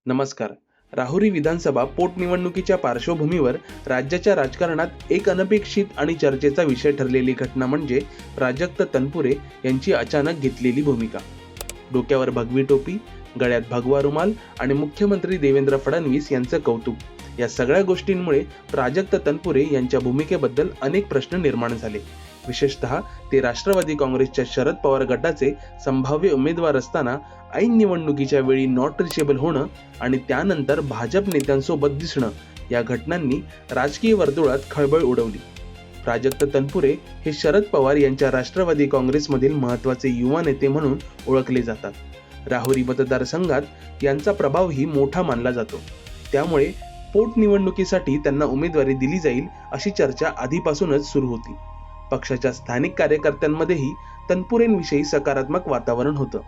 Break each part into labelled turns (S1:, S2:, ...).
S1: नमस्कार. राहुरी विधानसभा पोटनिवडणुकीच्या पार्श्वभूमीवर राज्याच्या राजकारणात एक अनपेक्षित आणि चर्चेचा विषय ठरलेली घटना म्हणजे प्राजक्त तनपुरे यांची अचानक घेतलेली भूमिका. डोक्यावर भगवी टोपी, गळ्यात भगवा रुमाल आणि मुख्यमंत्री देवेंद्र फडणवीस यांचं कौतुक, या सगळ्या गोष्टींमुळे प्राजक्त तनपुरे यांच्या भूमिकेबद्दल अनेक प्रश्न निर्माण झाले. विशेषतः ते राष्ट्रवादी काँग्रेसच्या शरद पवार गटाचे संभाव्य उमेदवार असताना ऐन निवडणुकीच्या वेळी नॉट रिचेबल होणं आणि त्यानंतर भाजप नेत्यांसोबत दिसणं, या घटनांनी राजकीय वर्तुळात खळबळ उडवली. प्राजक्त तनपुरे हे शरद पवार यांच्या राष्ट्रवादी काँग्रेसमधील महत्त्वाचे युवा नेते म्हणून ओळखले जातात. राहुरी मतदारसंघात यांचा प्रभावही मोठा मानला जातो. त्यामुळे पोटनिवडणुकीसाठी त्यांना उमेदवारी दिली जाईल अशी चर्चा आधीपासूनच सुरू होती. पक्षाच्या स्थानिक कार्यकर्त्यांमध्येही तनपुरेंविषयी सकारात्मक वातावरण होतं.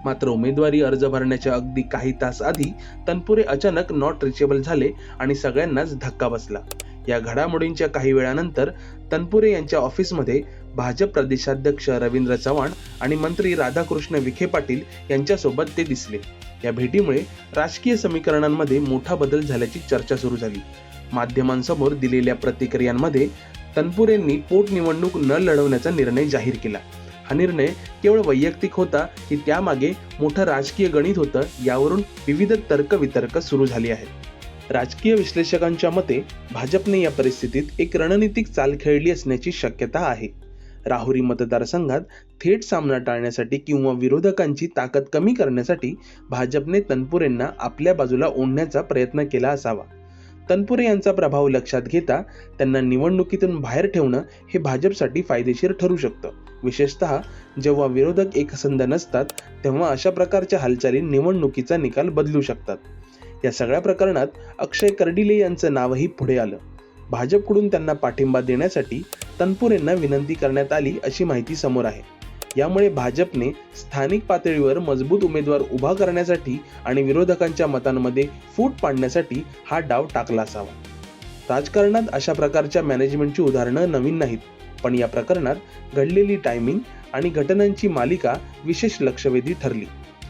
S1: मात्र उमेदवारी अर्ज भरण्याच्या अगदी काही तास आधी तनपुरे अचानक नॉट रिचेबल झाले आणि सगळ्यांनाच धक्का बसला. या घडामोडींच्या काही वेळानंतर तनपुरे यांच्या ऑफिसमध्ये भाजप प्रदेशाध्यक्ष रवींद्र चव्हाण आणि मंत्री राधाकृष्ण विखे पाटील यांच्यासोबत ते दिसले. या भेटीमुळे राजकीय समीकरणांमध्ये मोठा बदल झाल्याची चर्चा सुरू झाली. माध्यमांसमोर दिलेल्या प्रतिक्रियांमध्ये तनपुरेंनी पोटनिवडणूक न लढवण्याचा निर्णय जाहीर केला. हा निर्णय केवळ वैयक्तिक होता की त्यामागे मोठं राजकीय गणित होतं, यावरून विविध तर्कवितर्क सुरू झाली आहेत. राजकीय विश्लेषकांच्या मते भाजपने या परिस्थितीत एक रणनीतिक चाल खेळली असण्याची शक्यता आहे. राहुरी मतदारसंघात थेट सामना टाळण्यासाठी किंवा विरोधकांची ताकद कमी करण्यासाठी भाजपने तनपुरेंना आपल्या बाजूला ओढण्याचा प्रयत्न केला असावा. तनपुरे यांचा प्रभाव लक्षात घेता त्यांना निवडणुकीतून बाहेर ठेवणं हे भाजपसाठी फायदेशीर ठरू शकतं. विशेषतः जेव्हा विरोधक एकसंध नसतात तेव्हा अशा प्रकारच्या हालचाली निवडणुकीचा निकाल बदलू शकतात. या सगळ्या प्रकरणात अक्षय कर्डिले यांचं नावही पुढे आलं. भाजपकडून त्यांना पाठिंबा देण्यासाठी तनपुरेंना विनंती करण्यात आली अशी माहिती समोर आहे. यामुळे भाजपने स्थानिक पातळीवर मजबूत उमेदवार उभा करण्यासाठी आणि विरोधकांच्या मतांमध्ये फूट पाडण्यासाठी हा डाव टाकला असावा. राजकारणात अशा प्रकारच्या मॅनेजमेंटची उदाहरणं नवीन नाहीत, पण या प्रकरणात घडलेली टायमिंग आणि घटनांची मालिका विशेष लक्षवेधी ठरली.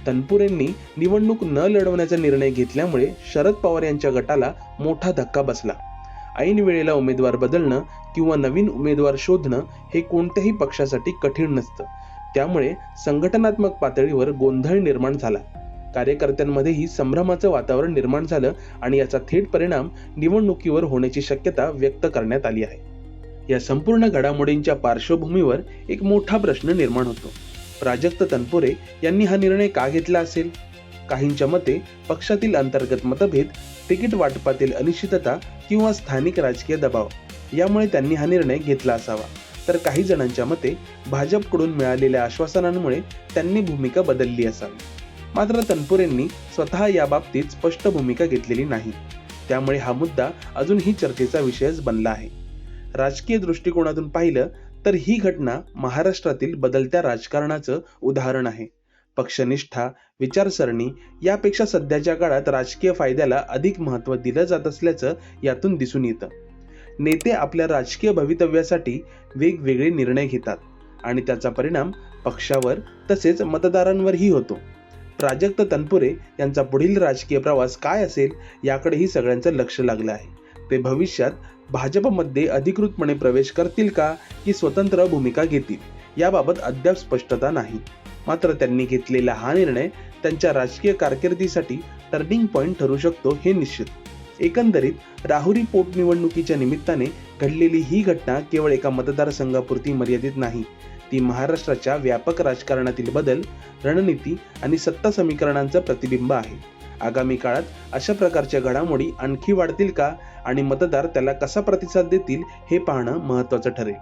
S1: तनपुरेंनी निवडणूक न लढवण्याचा निर्णय घेतल्यामुळे शरद पवार यांच्या गटाला मोठा धक्का बसला. ऐन वेळेला उमेदवार बदलणं किंवा नवीन उमेदवार शोधणं हे कोणत्याही पक्षासाठी कठीण नसतं. त्यामुळे संघटनात्मक पातळीवर गोंधळ निर्माण झाला. कार्यकर्त्यांमध्येही संभ्रमाचं वातावरण निर्माण झालं आणि याचा थेट परिणाम निवडणुकीवर होण्याची शक्यता व्यक्त करण्यात आली आहे. या संपूर्ण घडामोडींच्या पार्श्वभूमीवर एक मोठा प्रश्न निर्माण होतो. प्राजक्त तनपुरे यांनी हा निर्णय का घेतला असेल? काहींच्या मते पक्षातील अंतर्गत मतभेद, तिकीट वाटपातील अनिश्चितता किंवा स्थानिक राजकीय दबाव यामुळे त्यांनी हा निर्णय घेतला असावा. तर काही जणांच्या मते भाजपकडून मिळालेल्या आश्वासनांमुळे त्यांनी भूमिका बदलली असावी. मात्र तनपुरेंनी स्वतः या बाबतीत स्पष्ट भूमिका घेतलेली नाही. त्यामुळे हा मुद्दा अजूनही चर्चेचा विषयच बनला आहे. राजकीय दृष्टिकोनातून पाहिलं तर ही घटना महाराष्ट्रातील बदलत्या राजकारणाचं उदाहरण आहे. पक्षनिष्ठा, विचारसरणी यापेक्षा सध्याच्या काळात राजकीय फायद्याला अधिक महत्त्व दिलं जात असल्याचं यातून दिसून येतं. नेते आपल्या राजकीय भवितव्यासाठी वेगवेगळे निर्णय घेतात आणि त्याचा परिणाम पक्षावर तसेच मतदारांवरही होतो. प्राजक्त तनपुरे यांचा पुढील राजकीय प्रवास काय असेल याकडेही सगळ्यांचं लक्ष लागलं आहे. ते भविष्यात भाजपमध्ये अधिकृतपणे प्रवेश करतील का की स्वतंत्र भूमिका घेतील याबाबत अद्याप स्पष्टता नाही. मात्र त्यांनी घेतलेला हा निर्णय त्यांच्या राजकीय कारकिर्दीसाठी टर्निंग पॉइंट ठरू शकतो हे निश्चित. एकंदरीत राहुरी पोटनिवडणुकीच्या निमित्ताने घडलेली ही घटना केवळ एका मतदारसंघापुरती मर्यादित नाही. ती महाराष्ट्राच्या व्यापक राजकारणातील बदल, रणनीती आणि सत्ता समीकरणांचं प्रतिबिंब आहे. आगामी काळात अशा प्रकारच्या घडामोडी आणखी वाढतील का आणि मतदार त्याला कसा प्रतिसाद देतील हे पाहणं महत्त्वाचं ठरेल.